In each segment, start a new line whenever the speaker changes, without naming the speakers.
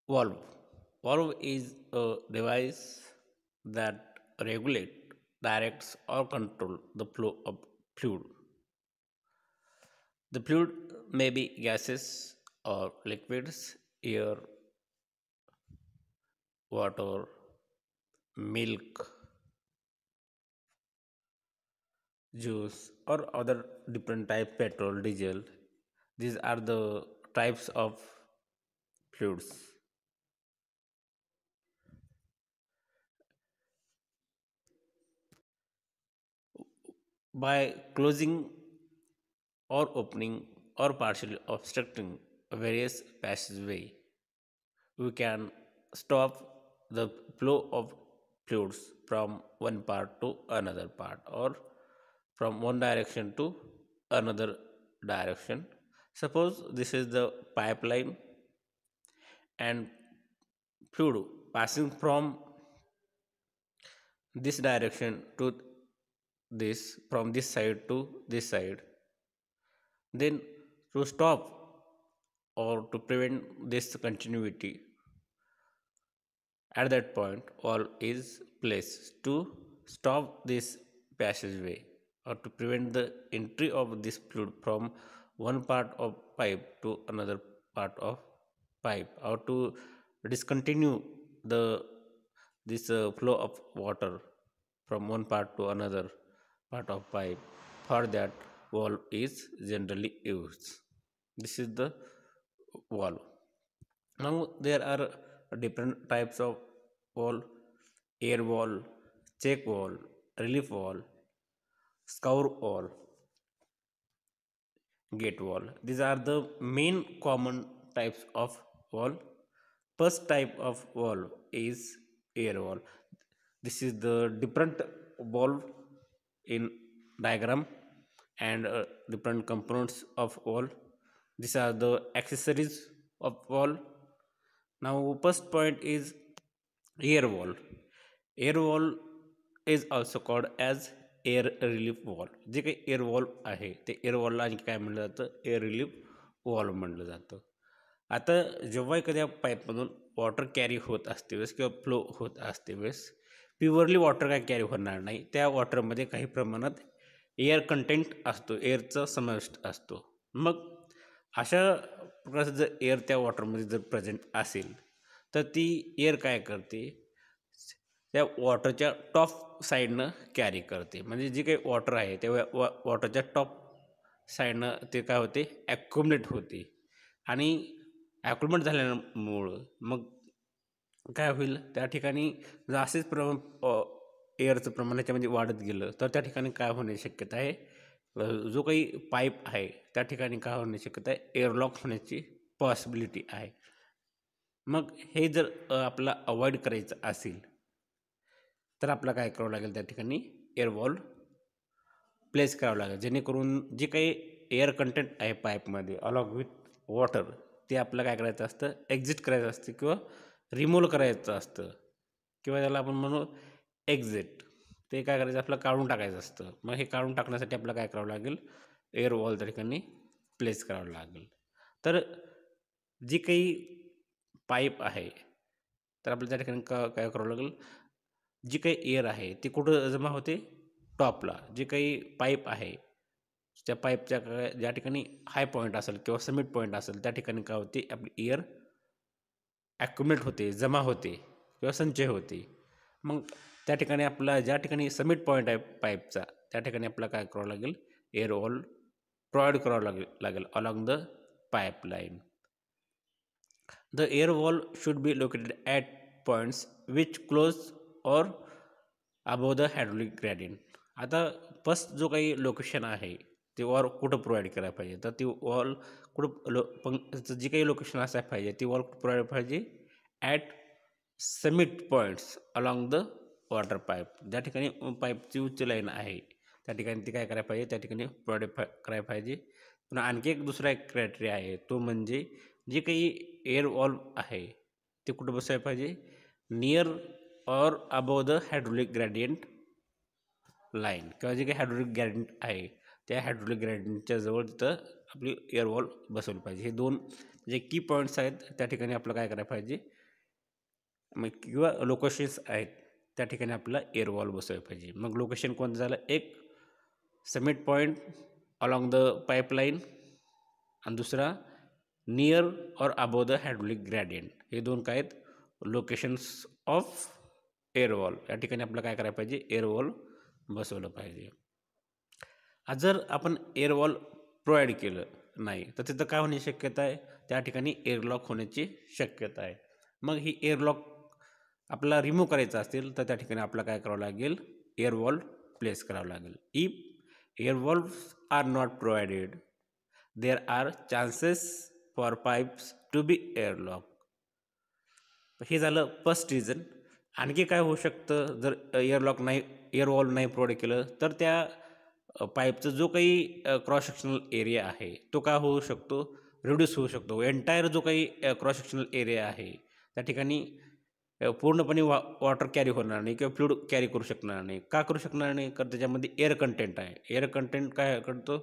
Valve. Valve is a device that regulate, directs, or control the flow of fluid. The fluid may be gases or liquids, air, water, milk, juice, or other different types, petrol, diesel. These are the types of fluids. By closing or opening or partially obstructing various passageway, we can stop the flow of fluids from one part to another part or from one direction to another direction. Suppose this is the pipeline and fluid passing from this direction to this, from this side to this side. Then to stop or to prevent this continuity, at that point, wall is placed to stop this passageway or to prevent the entry of this fluid from one part of pipe to another part of pipe, or to discontinue the this flow of water from one part to another part of pipe. For that, valve is generally used. This is the valve. Now there are different types of wall: air wall, check wall, relief wall, scour wall, gate wall. These are the main common types of wall. First type of wall is air wall. This is the different wall in diagram and different components of wall. These are the accessories of wall. Now, first point is air wall. Air wall is also called as air relief wall. जे काही air valve आहे ते air वॉलला आणखी काय म्हणलं जातं, air relief wall म्हणलं जातं. आता जेव्हा एखाद्या पाईपमधून वॉटर कॅरी होत असते वेळेस किंवा फ्लो होत असते वेळेस प्युअरली वॉटर काय कॅरी होणार नाही. त्या वॉटरमध्ये काही प्रमाणात एअर कंटेंट असतो, एअरचा समावेश असतो. मग अशा प्रकारचं जर एअर त्या वॉटरमध्ये जर प्रेझेंट असेल तर ती एअर काय करते, त्या वॉटरच्या टॉप साईडनं कॅरी करते. म्हणजे जी काही वॉटर आहे त्या वॉटरच्या टॉप साईडनं ते काय होते, ॲक्युमुलेट होते. आणि ॲक्युमुलेट झाल्यामुळं मग काय होईल, त्या ठिकाणी जर असेच एअरचं प्रमाण त्याच्यामध्ये वाढत गेलं तर त्या ठिकाणी काय होण्याची शक्यता आहे, जो काही पाईप आहे त्या ठिकाणी काय होण्याची शक्यता आहे, एअरलॉक होण्याची पॉसिबिलिटी आहे. मग हे जर आपल्याला अवॉइड करायचं असेल तर आपल्याला काय करावं लागेल, त्या ठिकाणी एअर वॉल प्लेस करावं लागेल, जेणेकरून जे काही एअर कंटेंट आहे पाईपमध्ये अलॉंग विथ वॉटर ते आपल्याला काय करायचं असतं, एक्झिट करायचं असतं किंवा रिमूव्ह करायचं असतं, किंवा त्याला आपण म्हणू एक्झिट. ते काय करायचं, आपल्याला काढून टाकायचं असतं. मग हे काढून टाकण्यासाठी आपल्याला काय करावं लागेल, एअर वॉल त्या ठिकाणी प्लेस करावं लागेल. तर जी काही पाईप आहे तर आपल्याला त्या ठिकाणी काय करावं लागेल, जी काही एअर आहे ती कुठं जमा होते, टॉपला. जे काही पाईप आहे त्या पाईपच्या ज्या ठिकाणी हाय पॉईंट असेल किंवा समिट पॉईंट असेल त्या ठिकाणी काय होते, आपली एअर ॲक्युमुलेट होते, जमा होते किंवा संचय होते. मग त्या ठिकाणी आपला ज्या ठिकाणी समिट पॉईंट आहे पाईपचा त्या ठिकाणी आपल्याला काय करावं लागेल, एअर वॉल प्रोव्हाइड करावं लागेल along the pipeline. The air wall should be located at points which close or above the hydraulic gradient. आता फर्स्ट जो काही लोकेशन आहे ते वॉल कुठं प्रोव्हाइड करायला पाहिजे, तर ती वॉल कुठं जी काही लोकेशन असायला पाहिजे ती वॉल प्रोव्हाइड पाहिजे at summit points along the water pipe. ज्या ठिकाणी पाईपची उच्च लाईन आहे त्या ठिकाणी ती काय करायला पाहिजे, त्या ठिकाणी प्रोव्हाइड करायला पाहिजे. पुन्हा आणखी एक दुसरा एक क्रायटेरिया आहे, तो म्हणजे जे काही एअर वॉल्व आहे ते कुठं बसायला पाहिजे, near or above the hydraulic gradient line, किंवा जे काही हायड्रोलिक ग्रॅडियंट आहे त्या हायड्रोलिक ग्रॅडियंटच्या जवळ तिथं आपली एअर वॉल बसवली पाहिजे. हे दोन जे की पॉईंट्स आहेत त्या ठिकाणी आपलं काय करायला पाहिजे, मग किंवा लोकेशन्स आहेत त्या ठिकाणी आपल्याला एअर वॉल बसवायला पाहिजे. मग लोकेशन कोणतं झालं, एक summit point along the pipeline आणि दुसरा नियर और अबोव द हायड्रोलिक ग्रॅडियंट. हे दोन काय आहेत, लोकेशन्स ऑफ एअर वॉल. या ठिकाणी आपल्याला काय करायला पाहिजे, एअर वॉल बसवलं पाहिजे. आज जर आपण एअर वॉल प्रोव्हाइड केलं नाही तर तिथं काय होण्याची शक्यता आहे, त्या ठिकाणी एअरलॉक होण्याची शक्यता आहे. मग ही एअरलॉक आपल्याला रिमूव्ह करायचं असेल तर त्या ठिकाणी आपल्याला काय करावं लागेल, एअर वॉल प्लेस करावं लागेल. If air valves are not provided there are chances for pipes to be airlock. हे झालं फर्स्ट रिझन. आणखी काय होऊ शकतं, जर एअरलॉक नाही, एअर वॉल नाही प्रोव्हाइड केलं तर त्या पाईपचा जो काही क्रॉस सेक्शनल एरिया आहे तो काय होऊ शकतो, रिड्यूस होऊ शकतो. एंटायर जो काही क्रॉस सेक्शनल एरिया आहे त्या ठिकाणी पूर्णपणे वॉटर कॅरी होणार नाही किंवा फ्लूइड कॅरी करू शकणार नाही. का करू शकणार नाही, कारण त्याच्यामध्ये एअर कंटेंट आहे. एअर कंटेंट काय करतो,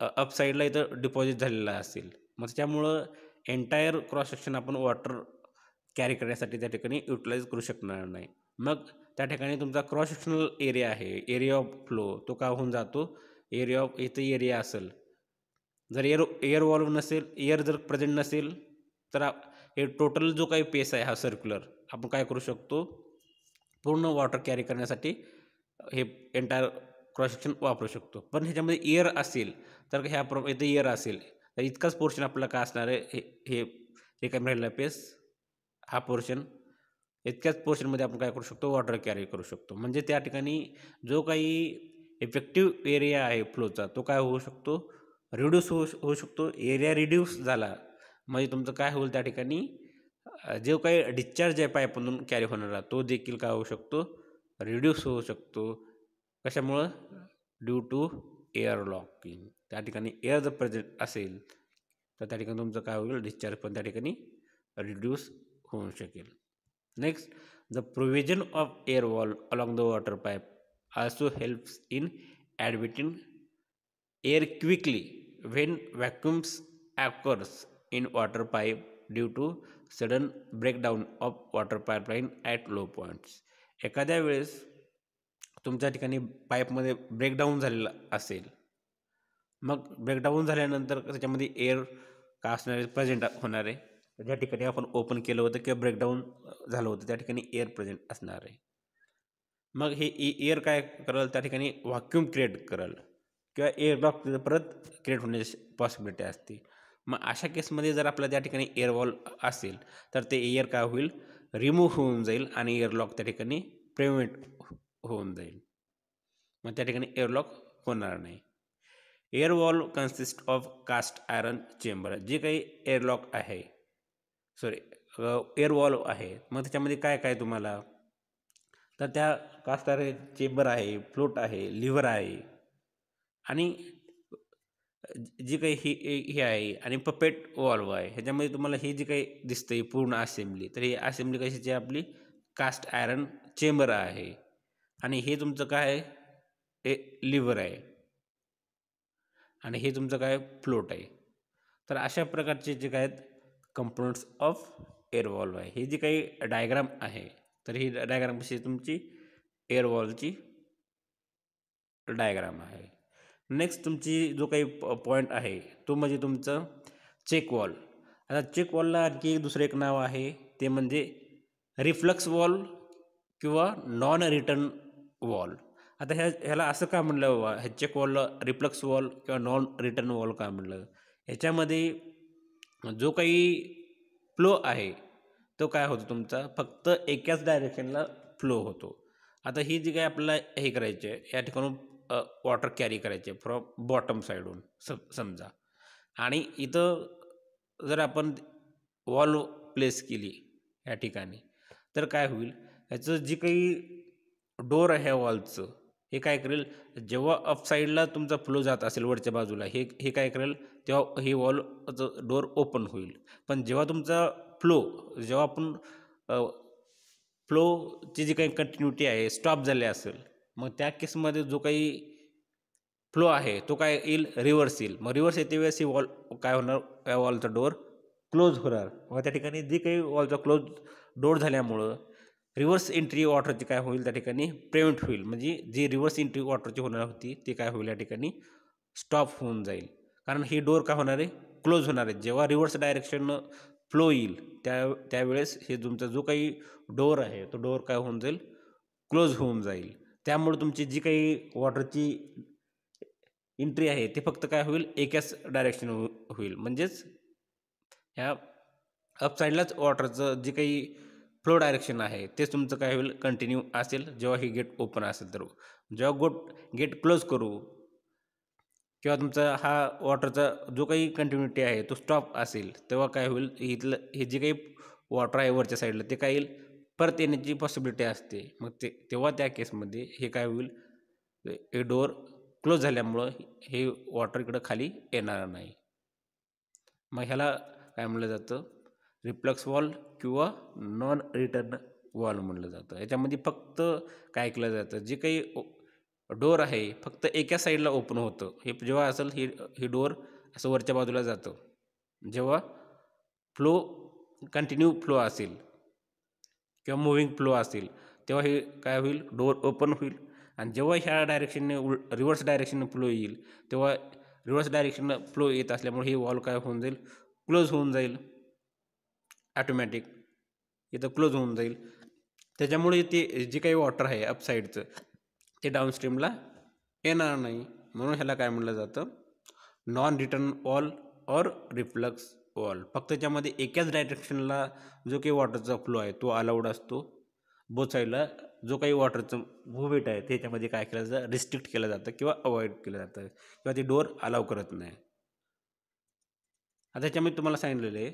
अपसाईडला इथं डिपॉझिट झालेला असेल, मग त्याच्यामुळं एंटायर क्रॉस सेक्शन आपण वॉटर कॅरी करण्यासाठी त्या ठिकाणी युटिलाइज करू शकणार नाही. मग त्या ठिकाणी तुमचा क्रॉस सेक्शनल एरिया आहे, एरिया ऑफ फ्लो, तो का होऊन जातो, एरिया ऑफ इथं एरिया असेल, जर एअर वॉल्व नसेल, एअर जर प्रेझेंट नसेल तर हे टोटल जो काही पेस आहे हा सर्क्युलर, आपण काय करू शकतो, पूर्ण वॉटर कॅरी करण्यासाठी हे एंटायर क्रॉस सेक्शन वापरू शकतो. पण ह्याच्यामध्ये एअर असेल तर इथं एअर असेल तर इतकाच पोर्शन आपल्याला काय असणार आहे, हे रिकामी राहिलेला पेस, हा पोर्शन, इतक्याच पोर्शनमध्ये आपण काय करू शकतो, वॉटर कॅरी करू शकतो. म्हणजे त्या ठिकाणी जो काही इफेक्टिव्ह एरिया आहे फ्लोचा तो काय होऊ शकतो, रिड्यूस होऊ शकतो. एरिया रिड्यूस झाला म्हणजे तुमचं काय होईल, त्या ठिकाणी जो काही डिस्चार्ज आहे पाईपमधून कॅरी होणारा तो देखील काय होऊ शकतो, रिड्यूस होऊ शकतो. कशामुळं, ड्यू टू एअर लॉकिंग. त्या ठिकाणी एअर जर प्रेझेंट असेल तर त्या ठिकाणी तुमचं काय होईल, डिस्चार्ज पण त्या ठिकाणी रिड्यूस होऊ शकेल. Next, the provision of air wall along the water pipe also helps in admitting air quickly when vacuums occurs in water pipe due to sudden breakdown of water pipeline at low points. एखाद्या वेळेस तुमच्या ठिकाणी पाईपमध्ये breakdown झालेला असेल, मग breakdown झाल्यानंतर त्याच्यामध्ये air का असणार आहे, प्रेझेंट होणार आहे. ज्या ठिकाणी आपण ओपन केलं होतं किंवा ब्रेकडाऊन झालं होतं त्या ठिकाणी एअर प्रेझेंट असणार आहे. मग हे एअर काय करेल, त्या ठिकाणी व्हॅक्यूम क्रिएट करेल किंवा एअर ब्लॉक परत क्रिएट होण्याची पॉसिबिलिटी असते. मग अशा केसमध्ये जर आपल्या त्या ठिकाणी एअर वॉल असेल तर ते एअर काय होईल, रिमूव्ह होऊन जाईल आणि एअर लॉक त्या ठिकाणी प्रिव्हेंट होऊन जाईल. मग त्या ठिकाणी एअर लॉक होणार नाही. Air valve consist of cast iron chamber. जे काही एअर लॉक आहे, सॉरी एअर वॉल आहे, मग त्याच्यामध्ये काय काय तुम्हाला, तर त्या कास्ट आयरन चेंबर आहे, फ्लोट आहे, लिव्हर आहे आणि जी काही हे आहे आणि पपेट वॉल्व आहे. ह्याच्यामध्ये तुम्हाला हे जे काही दिसतंय पूर्ण असेंब्ली, तर ही असेंब्ली कशाची, आपली कास्ट आयरन चेंबर आहे आणि हे तुमचं काय आहे, हे लिव्हर आहे आणि हे तुमचं काय, फ्लोट आहे. तर अशा प्रकारचे जे काय आहेत कंपोनंट्स ऑफ एअर वॉल्व आहे. ही जी काही डायग्राम आहे, तर ही डायग्राम कशी तुमची एअर वॉलची डायग्राम आहे. नेक्स्ट तुमची जो काही पॉईंट आहे तो म्हणजे तुमचं चेक वॉल. आता चेक वॉलला आणखी दुसरं एक नाव आहे, ते म्हणजे रिफ्लक्स वॉल किंवा नॉन रिटर्न वॉल. आता ह्याला असं का म्हणलं बाबा, ह्या चेक वॉलला रिफ्लक्स वॉल किंवा नॉन रिटर्न वॉल का म्हणलं, ह्याच्यामध्ये जो काही फ्लो आहे तो काय होतो, तुमचा फक्त एकाच डायरेक्शनला फ्लो होतो. आता ही जी काही आपल्याला हे करायचे आहे, या ठिकाणून वॉटर कॅरी करायचे फ्रॉम बॉटम साईडहून समजा, आणि इथं जर आपण वॉल प्लेस केली या ठिकाणी तर काय होईल, ह्याचं जी काही डोर आहे वॉलचं, हे काय करेल, जेव्हा अपसाईडला तुमचा फ्लो जात असेल वरच्या बाजूला, हे काय करेल, तेव्हा हे वॉलचं डोर ओपन होईल. पण जेव्हा तुमचा फ्लो, जेव्हा आपण फ्लोची जी काही कंटिन्युटी आहे स्टॉप झाली असेल, मग त्या केसमध्ये जो काही फ्लो आहे तो काय येईल, रिव्हर्स येईल. मग रिव्हर्स येते वेळेस ही वॉल काय होणार, या वॉलचा डोर क्लोज होणार व त्या ठिकाणी जी काही वॉलचा क्लोज डोर झाल्यामुळं रिव्हर्स एंट्री वॉटरची काय होईल त्या ठिकाणी प्रिव्हेंट होईल. म्हणजे जी रिव्हर्स एंट्री वॉटरची होणार होती ती काय होईल या ठिकाणी स्टॉप होऊन जाईल. कारण ही डोर काय होणार आहे क्लोज होणार आहे. जेव्हा रिव्हर्स डायरेक्शननं फ्लो येईल त्यावेळेस हे तुमचा जो काही डोर आहे तो डोर काय होऊन जाईल क्लोज होऊन जाईल. त्यामुळे तुमची जी काही वॉटरची एंट्री आहे ते फक्त काय होईल एकाच डायरेक्शन होईल. म्हणजेच ह्या अपसाईडलाच वॉटरचं जे काही फ्लो डायरेक्शन आहे तेच तुमचं काय होईल कंटिन्यू असेल जेव्हा ही गेट ओपन असेल. तर जेव्हा गेट क्लोज करू किंवा तुमचा हा वॉटरचा जो काही कंटिन्युटी आहे तो स्टॉप असेल तेव्हा काय होईल इथलं हे जे काही वॉटर आहे वरच्या साईडला ते काय येईल परत येण्याची पॉसिबिलिटी असते. मग तेव्हा त्या केसमध्ये हे काय होईल हे डोअर क्लोज झाल्यामुळं हे वॉटर इकडं खाली येणार नाही. मग ह्याला काय म्हणलं जातं रिफ्लक्स वॉल किंवा नॉन रिटर्न वॉल म्हणलं जातं. याच्यामध्ये फक्त काय केलं जातं जे काही डोअर आहे फक्त एका साईडला ओपन होतं. हे जेव्हा असेल ही डोअर असं वरच्या बाजूला जातं. जेव्हा फ्लो कंटिन्यू फ्लो असेल किंवा मुव्हिंग फ्लो असेल तेव्हा हे काय होईल डोअर ओपन होईल. आणि जेव्हा ह्या डायरेक्शनने रिव्हर्स डायरेक्शनने फ्लो येईल तेव्हा रिव्हर्स डायरेक्शननं फ्लो येत असल्यामुळे ही वॉल काय होऊन जाईल क्लोज होऊन जाईल ॲटोमॅटिक. इथं क्लोज होऊन जाईल. त्याच्यामुळे ते जे काही वॉटर आहे अपसाईडचं ते डाऊनस्ट्रीमला येणार नाही. म्हणून ह्याला काय म्हणलं जातं नॉन रिटर्न वॉल और रिफ्लक्स वॉल. फक्त त्याच्यामध्ये एकाच डायरेक्शनला जो काही वॉटरचा फ्लो आहे तो अलाउड असतो. बोथ साईडला जो काही वॉटरचं मूव्हमेंट आहे त्याच्यामध्ये काय केलं जातं रिस्ट्रिक्ट केलं जातं किंवा अवॉइड केलं जातं किंवा ते डोअर अलाव करत नाही. आता त्याच्यामध्ये तुम्हाला सांगितलेलं आहे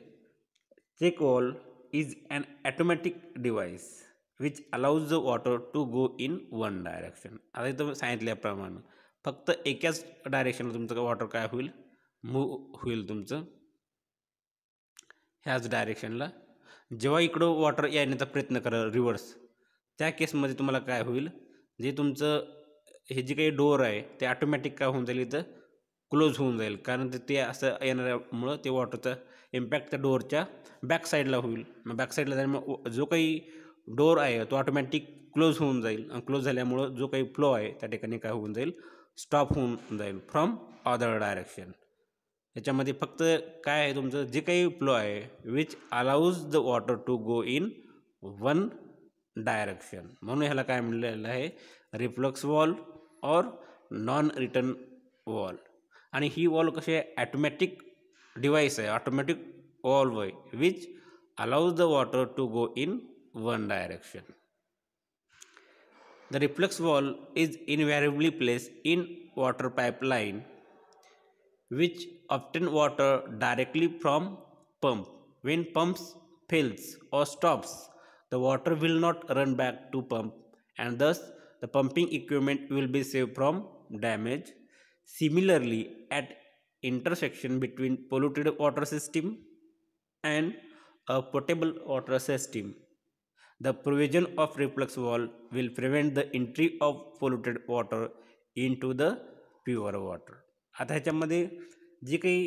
check valve is an automatic device which allows the water to go in one direction. आता इथं सांगितल्याप्रमाणे फक्त एकाच डायरेक्शनला तुमचं वॉटर काय होईल मूव्ह होईल तुमचं ह्याच डायरेक्शनला. जेव्हा इकडं वॉटर येण्याचा प्रयत्न करा रिव्हर्स त्या केसमध्ये तुम्हाला काय होईल जे तुमचं हे जे काही डोअर आहे ते ऑटोमॅटिक काय होऊन जाईल इथं क्लोज होऊन जाईल. कारण ते असं येणाऱ्यामुळं ते वॉटरचा इम्पॅक्ट त्या डोअरच्या बॅक साईडला होईल. मग बॅक साईडला जाईल जो काही डोअर आहे तो ऑटोमॅटिक क्लोज होऊन जाईल. आणि क्लोज झाल्यामुळं जो काही फ्लो आहे त्या ठिकाणी काय होऊन जाईल स्टॉप होऊन जाईल फ्रॉम अदर डायरेक्शन. याच्यामध्ये फक्त काय आहे तुमचं जे काही फ्लो आहे which allows the water to go in one direction. म्हणून ह्याला काय म्हणलेलं आहे रिफ्लक्स वॉल और नॉन रिटर्न वॉल. आणि ही वॉल कशी आहे ॲटोमॅटिक डिव्हाइस आहे ऑटोमॅटिक वॉल्व आहे which allows the water to go in one direction. The reflex wall is invariably placed in water pipeline which obtain water directly from pump. When pumps fails or stops, the water will not run back to pump and thus the pumping equipment will be saved from damage. Similarly, at intersection between polluted water system and a potable water system, the provision of reflux wall will prevent the entry of polluted water into the pure water. आता ह्याच्यामध्ये जी काही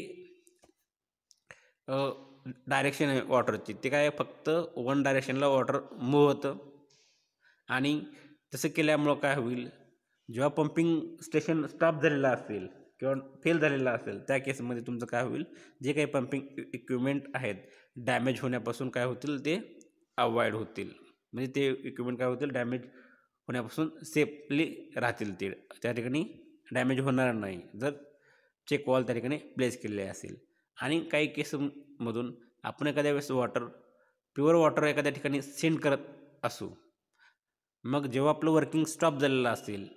direction आहे वॉटरची ते काय फक्त one डायरेक्शनला water move होतं. आणि तसं केल्यामुळं काय होईल जेव्हा पंपिंग स्टेशन स्टॉप झालेलं असेल किंवा फेल झालेला असेल त्या केसमध्ये तुमचं काय होईल जे काही पंपिंग इक्विपमेंट आहेत डॅमेज होण्यापासून काय होतील ते अवॉइड होतील. म्हणजे ते इक्विपमेंट काय होतील डॅमेज होण्यापासून सेफली राहतील. ते त्या ठिकाणी डॅमेज होणार नाही जर चेक वॉल त्या ठिकाणी प्लेस केलेले असेल. आणि काही केसमधून आपण एखाद्या वेळेस प्युअर वॉटर एखाद्या ठिकाणी सेंड करत असू मग जेव्हा आपलं वर्किंग स्टॉप झालेलं असेल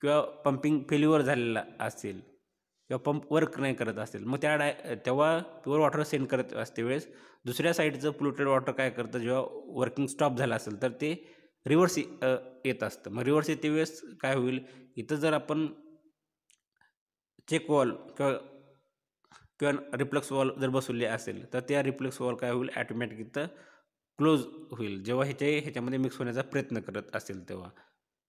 किंवा पंपिंग फेल्युअर झालेला असेल किंवा पंप वर्क नाही करत असेल मग तेव्हा प्युअर वॉटर सेंड करत असते वेळेस दुसऱ्या साईडचं पोल्युटेड वॉटर काय करतं जेव्हा वर्किंग स्टॉप झालं असेल तर ते रिव्हर्स येत असतं. मग रिव्हर्स येते वेळेस काय होईल इथं जर आपण चेक वॉल किंवा रिफ्लक्स वॉल जर बसवली असेल तर त्या रिफ्लक्स वॉल काय होईल ॲटोमॅटिक इथं क्लोज होईल. जेव्हा ह्याच्यामध्ये मिक्स होण्याचा प्रयत्न करत असेल तेव्हा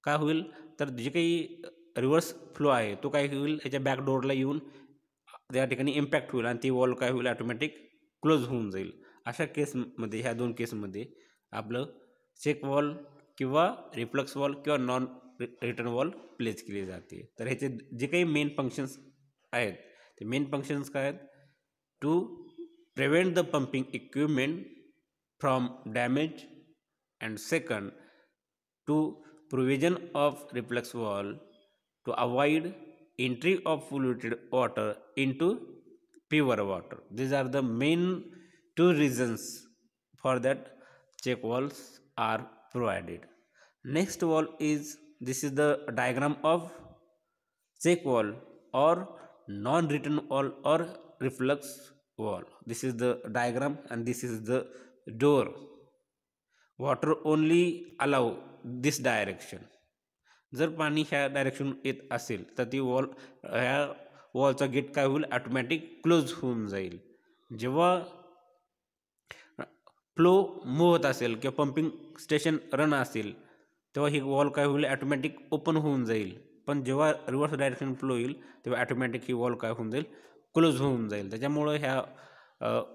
काय होईल तर जे काही रिव्हर्स फ्लो आहे तो काय होईल ह्याच्या बॅक डोअरला येऊन त्या ठिकाणी इम्पॅक्ट होईल आणि ती वॉल काय होईल ॲटोमॅटिक क्लोज होऊन जाईल. अशा केसमध्ये, ह्या 2 केसमध्ये आपलं चेक वॉल किंवा रिफ्लक्स वॉल किंवा नॉन रिटर्न वॉल प्लेस केली जाते. तर ह्याचे जे काही मेन फंक्शन्स आहेत, ते मेन फंक्शन्स काय आहेत? To prevent the pumping equipment from damage, and second, to provision of reflux valve to avoid entry of polluted water into pure water. These are the main 2 reasons for that check valves are provided. Next valve is, this is the diagram of check valve or non-return valve or reflux valve. This is the diagram and this is the door. Water only allow this direction. जर पाणी ह्या direction येत असेल तर ती wall, ह्या वॉलचा gate काय होईल? ऑटोमॅटिक क्लोज होऊन जाईल. जेव्हा फ्लो मूव्ह होत असेल किंवा पंपिंग स्टेशन रन असेल तेव्हा ही वॉल काय होईल? ऑटोमॅटिक ओपन होऊन जाईल. पण जेव्हा रिव्हर्स डायरेक्शन फ्लो येईल तेव्हा ऑटोमॅटिक ही वॉल काय होऊन जाईल? क्लोज होऊन जाईल. त्याच्यामुळं ह्या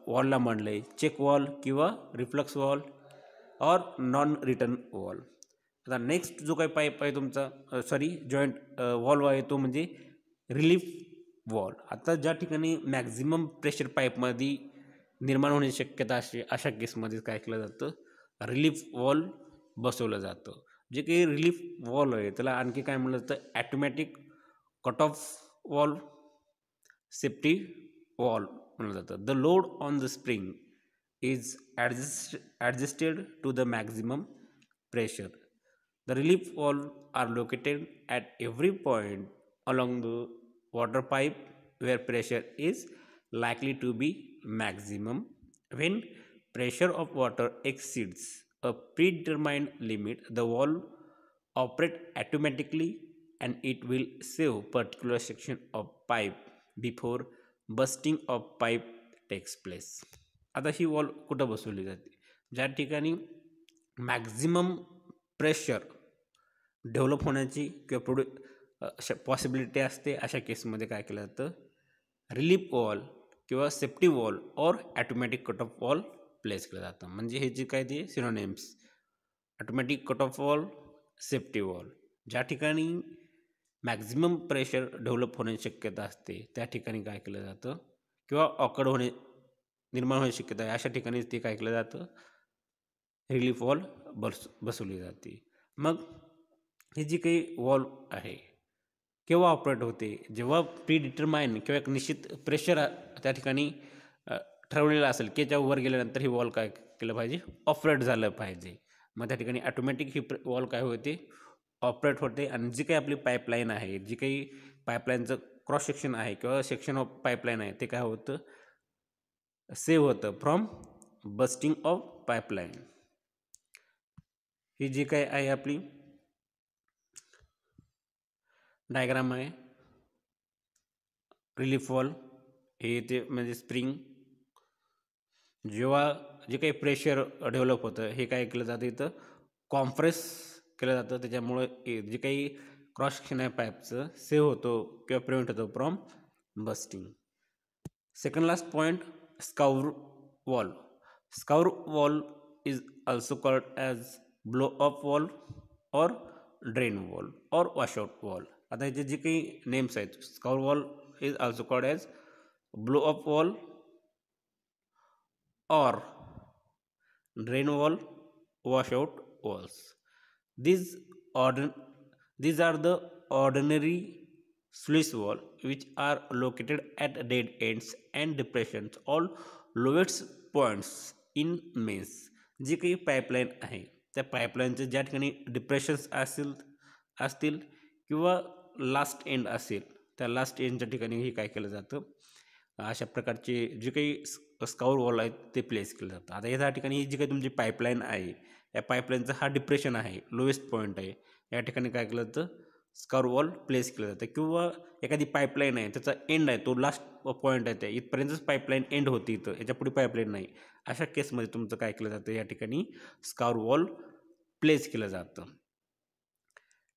वॉलला म्हणलं आहे चेक वॉल किंवा रिफ्लक्स वॉल और नॉन रिटर्न वॉल. आता नेक्स्ट जो काही पाईप आहे तुमचा, जॉईंट वॉल्व आहे तो म्हणजे रिलीफ वॉल. आता ज्या ठिकाणी मॅक्झिमम प्रेशर पाईपमध्ये निर्माण होण्याची शक्यता अशा केसमध्ये काय केलं जातं? रिलीफ वॉल बसवलं जातं. जे काही रिलीफ वॉल आहे त्याला आणखी काय म्हणलं जातं? Automatic cut off wall, safety wall म्हणलं जातं. The load on the spring is adjusted to the maximum pressure. The relief valve are located at every point along the water pipe where pressure is likely to be maximum. When pressure of water exceeds a predetermined limit, the valve operate automatically and it will save particular section of pipe before bursting of pipe takes place. आता ही wall कुठं बसवली जाते? ज्या ठिकाणी maximum pressure develop होण्याची किंवा possibility असते अशा केसमध्ये काय केलं जातं? रिलीफ वॉल किंवा सेफ्टी वॉल और automatic cut off wall place केलं जातं. म्हणजे हे जे काय ते synonyms, automatic cut off wall, safety wall. ज्या ठिकाणी मॅक्झिमम प्रेशर डेव्हलप होण्याची शक्यता असते त्या ठिकाणी काय केलं जातं? किंवा ऑकड निर्माण होण्याची शक्यता आहे अशा ठिकाणी ते काय केलं जातं? रिलीफ वॉल बसवली जाते. मग ही जी काही वॉल आहे केव्हा ऑपरेट होते? जेव्हा प्रीडिटरमाइन किंवा एक निश्चित प्रेशर त्या ठिकाणी ठरवलेलं असेल की त्याच्या वर गेल्यानंतर ही वॉल काय केलं पाहिजे? ऑपरेट झालं पाहिजे. मग त्या ठिकाणी ऑटोमॅटिक ही वॉल काय होते? ऑपरेट होते. आणि जी काही आपली पाईपलाईन आहे, जी काही पाईपलाईनचं क्रॉस सेक्शन आहे किंवा सेक्शन ऑफ पाईपलाईन आहे ते काय होतं? सेव्ह होतं फ्रॉम बस्टिंग ऑफ पाईपलाईन. ही जी काय आहे आपली डायग्राम आहे रिलीफ वॉल, हे ते म्हणजे स्प्रिंग. जेव्हा जे काही प्रेशर डेव्हलप होतं हे काय केलं जातं? इथं कॉम्प्रेस केलं जातं. त्याच्यामुळं जे काही क्रॉस सेक्शन आहे पाईपचं सेव्ह होतो किंवा प्रिव्हेंट होतो from bursting. Second last point, scour valve. Scour valve is also called as blow up valve or drain valve or washout valve. आता याचे जे काही नेम्स आहेत, scour valve is also called as blow up valve or drain valve, washout valves. These are the ordinary sluice valve which are located at dead ends and depressions all lowest points in mains. जी काही pipeline आहे त्या पाईपलाईनचे ज्या ठिकाणी depressions असतील किंवा last end असेल त्या last एंडच्या ठिकाणी हे काय केलं जातं? अशा प्रकारचे जे काही स्काउर वॉल आहेत ते प्लेस केलं जातं. आता या ठिकाणी जी काही तुमची पाईपलाईन आहे या पाईपलाईनचा हा डिप्रेशन आहे, लोएस्ट पॉईंट आहे, या ठिकाणी काय केलं जातं? स्काउर वॉल प्लेस केलं जातं. किंवा एखादी पाईपलाईन आहे त्याचा एंड आहे तो लास्ट पॉईंट आहे त्या इथपर्यंतच पाईपलाईन एंड होती, इथं याच्या पुढे पाईपलाईन नाही, अशा केसमध्ये तुमचं काय केलं जातं? या ठिकाणी स्काउर वॉल प्लेस केलं जातं.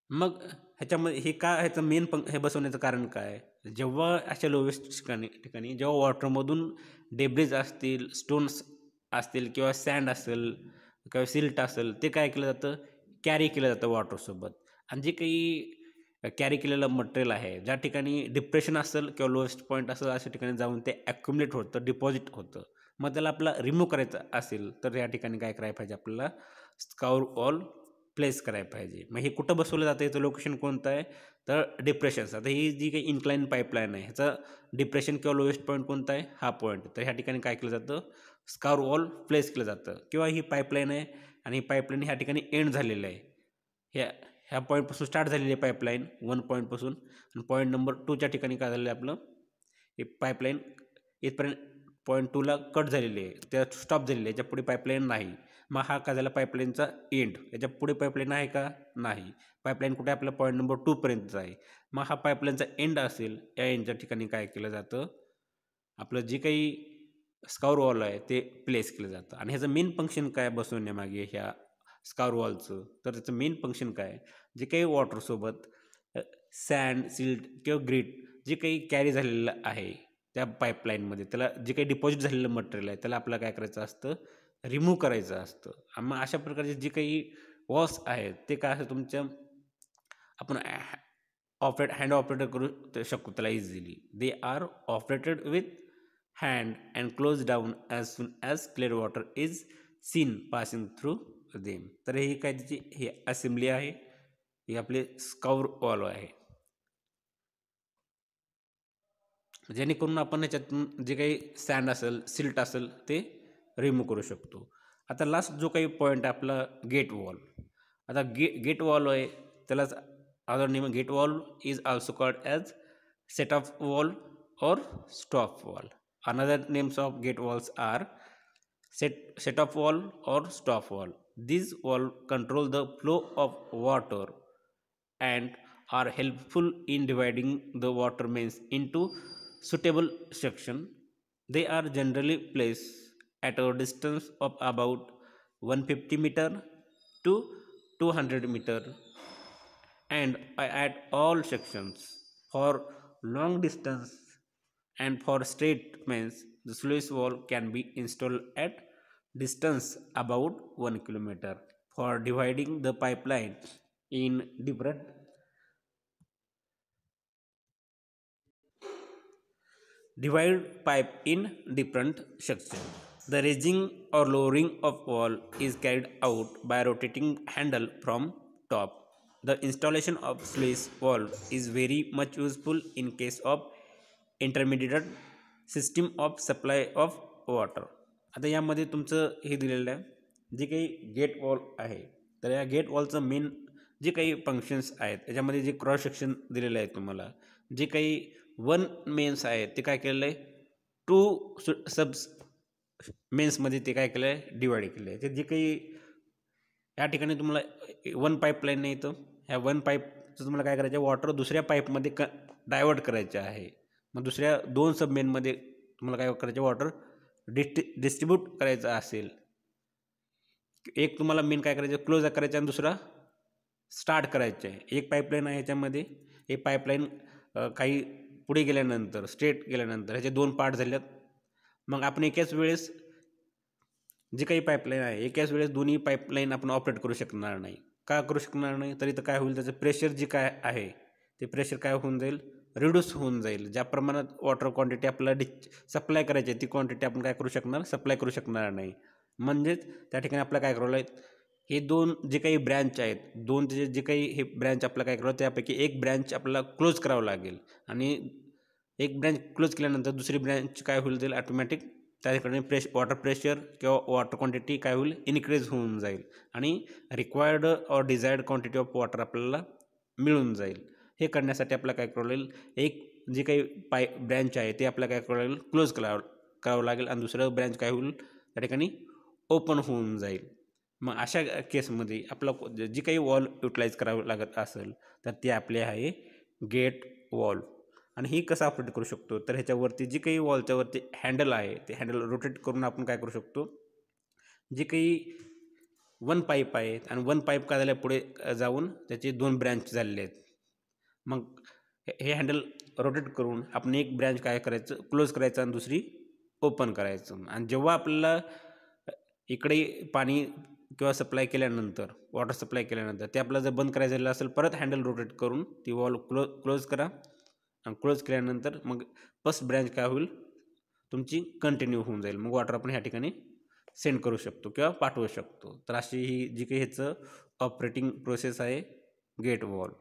मग ह्याच्यामध्ये हे ह्याचं मेन हे बसवण्याचं कारण काय? जेव्हा अशा लोवेस्ट ठिकाणी जेव्हा वॉटरमधून डेब्रिज असतील, स्टोन्स असतील किंवा सँड असेल किंवा सिल्ट असेल, ते काय केलं जातं, कॅरी केलं जातं वॉटरसोबत. आणि जे काही कॅरी केलेलं मटेरियल आहे, ज्या ठिकाणी डिप्रेशन असेल किंवा लोएस्ट पॉईंट असेल अशा ठिकाणी जाऊन ते ॲक्युमुलेट होतं, डिपॉझिट होतं. मग त्याला आपला रिमूव्ह करायचं असेल तर या ठिकाणी काय करायला पाहिजे, आपल्याला स्काउर वॉल प्लेस करायला पाहिजे. मग हे कुठं बसवलं जातं, याचं लोकेशन कोणतं आहे, तर डिप्रेशन्स. आता ही जी काही इन्क्लाइन पाईपलाईन आहे, ह्याचं डिप्रेशन किंवा लोएस्ट पॉईंट कोणता आहे, हा पॉईंट. तर ह्या ठिकाणी काय केलं जातं, स्काउर वॉल प्लेस केलं जातं. किंवा ही पाईपलाईन आहे आणि ही पाईपलाईन ह्या ठिकाणी एंड झालेलं आहे. ह्या ह्या पॉईंटपासून स्टार्ट झालेली आहे पाईपलाईन 1 पॉईंटपासून, आणि पॉईंट नंबर 2च्या ठिकाणी काय झालेलं आहे, आपलं हे पाईपलाईन इथपर्यंत पॉईंट 2ला कट झालेली आहे, त्या स्टॉप झालेली आहे, याच्या पुढे पाईपलाईन नाही. मग हा काय झाला, पाईपलाईनचा एंड. याच्या पुढे पाईपलाईन आहे का, नाही. पाईपलाईन कुठे, आपल्या पॉईंट नंबर 2पर्यंतचा आहे. मग हा पाईपलाईनचा एंड असेल, या एंडच्या ठिकाणी काय केलं जातं, आपलं जे काही स्काउर वॉल आहे ते प्लेस केलं जातं. आणि ह्याचं मेन फंक्शन काय बसवण्यामागे ह्या स्काउर वॉलचं, तर त्याचं मेन फंक्शन काय, जे काही वॉटरसोबत सँड, सिल्ट किंवा ग्रीट जे काही कॅरी झालेलं आहे त्या पाईपलाईनमध्ये, त्याला जे काही डिपॉझिट झालेलं मटेरियल आहे त्याला आपल्याला काय करायचं असतं, रिमूव्ह करायचं असतं. मग अशा प्रकारचे जे काही वॉल्स आहेत ते काय असतं, तुमच्या आपण हँड ऑपरेटर करू शकतो त्याला easily. They are operated with hand and close down as soon as clear water is seen passing through them. तर ही काय त्याची ही असेंब्ली आहे, ही आपले स्काउर वॉल आहे, जेणेकरून आपण ह्याच्यातून जे काही सँड असेल, सिल्ट असेल ते रिमूव्ह करू शकतो. आता लास्ट जो काही पॉईंट आहे आपला गेट वॉल. आता गेट वॉल आहे, त्यालाच other name gate valve is also called as set of valve or stop valve. Another names of gate valves are set of wall or stop wall. These wall control the flow of water and are helpful in dividing the water mains into suitable section. They are generally placed at a distance of about 150 meter to 200 meter and at all sections. For long distance and for straight mains, the sluice wall can be installed at distance about 1 kilometer for dividing the pipeline in different divide pipe in different sections. The raising or lowering of wall is carried out by rotating handle from top. The installation of sluice wall is very much useful in case of intermediate system of supply of water. आता यामध्ये तुमचं हे दिलेलं आहे, जे काही gate valve आहे, तर या गेट वॉलचं मेन जे काही फंक्शन्स आहेत याच्यामध्ये जे क्रॉस सेक्शन दिलेलं आहे तुम्हाला, जे काही वन मेन्स आहेत ते काय केलेलं आहे, टू सबस मेन्समध्ये ते काय केलं आहे, डिवाइड केलं आहे. ते जे काही या ठिकाणी तुम्हाला वन पाईपलाईन नाही, तर ह्या वन पाईपचं तुम्हाला काय करायचं आहे, वॉटर दुसऱ्या पाईपमध्ये डायवर्ट करायचे आहे. मग दुसऱ्या 2 सबमेनमध्ये तुम्हाला काय करायचं, वॉटर डिस्ट्रीब्यूट करायचं असेल, एक तुम्हाला मेन काय करायचं, क्लोज करायचं आणि दुसरा स्टार्ट करायचं आहे. एक पाईपलाईन आहे ह्याच्यामध्ये, एक पाईपलाईन काही पुढे गेल्यानंतर स्ट्रेट गेल्यानंतर ह्याचे 2 पार्ट झालेत. मग आपण एकाच वेळेस जे काही पाईपलाईन आहे एकाच वेळेस दोन्ही पाईपलाईन आपण ऑपरेट करू शकणार नाही. का करू शकणार नाही, तरी तर काय होईल, त्याचं प्रेशर जे काय आहे ते प्रेशर काय होऊन जाईल, रिड्यूस होऊन जाईल. ज्या प्रमाणात वॉटर क्वांटिटी आपल्याला सप्लाय करायची आहे ती क्वांटिटी आपण काय करू शकणार, सप्लाय करू शकणार नाही. म्हणजेच त्या ठिकाणी आपल्याला काय करावं लागेल, हे 2 जे काही ब्रँच आहेत, 2 जे काही हे ब्रँच आपल्याला काय करावं, त्यापैकी एक ब्रँच आपल्याला क्लोज करावं लागेल. आणि एक ब्रँच क्लोज केल्यानंतर दुसरी ब्रँच काय होईल जाईल, ऑटोमॅटिक त्या ठिकाणी वॉटर प्रेशर किंवा वॉटर क्वांटिटी काय होईल, इन्क्रीज होऊन जाईल आणि रिक्वायर्ड और डिझायर्ड क्वांटिटी ऑफ वॉटर आपल्याला मिळून जाईल. हे करण्यासाठी आपल्याला काय करावं लागेल, एक जे काही ब्रँच आहे ते आपल्याला काय करावं लागेल, क्लोज करावं लागेल आणि दुसरं ब्रँच काय होईल त्या ठिकाणी ओपन होऊन जाईल. मग अशा केसमध्ये आपला जी काही वॉल युटिलाइज करावं लागत असेल तर ते आपले आहे गेट वॉल. आणि ही कसं ऑपरेट करू शकतो, तर ह्याच्यावरती जी काही वॉलच्यावरती हँडल आहे ते हँडल रोटेट करून आपण काय करू शकतो, जे काही वन पाईप आहेत आणि वन पाईप काय झालं पुढे जाऊन त्याचे 2 ब्रँच झालेले आहेत. मग हे हँडल रोटेट करून आपण एक ब्रँच काय करायचं, क्लोज करायचं आणि दुसरी ओपन करायचं. आणि जेव्हा आपल्याला इकडे पाणी किंवा सप्लाय केल्यानंतर, वॉटर सप्लाय केल्यानंतर ते आपल्याला जर बंद करायचं असेल, परत हँडल रोटेट करून ती वॉल क्लोज करा. आणि क्लोज केल्यानंतर मग फर्स्ट ब्रँच काय होईल, तुमची कंटिन्यू होऊन जाईल. मग वॉटर आपण ह्या ठिकाणी सेंड करू शकतो किंवा पाठवू शकतो. तर अशी ही जी काही ह्याचं ऑपरेटिंग प्रोसेस आहे गेट वॉल.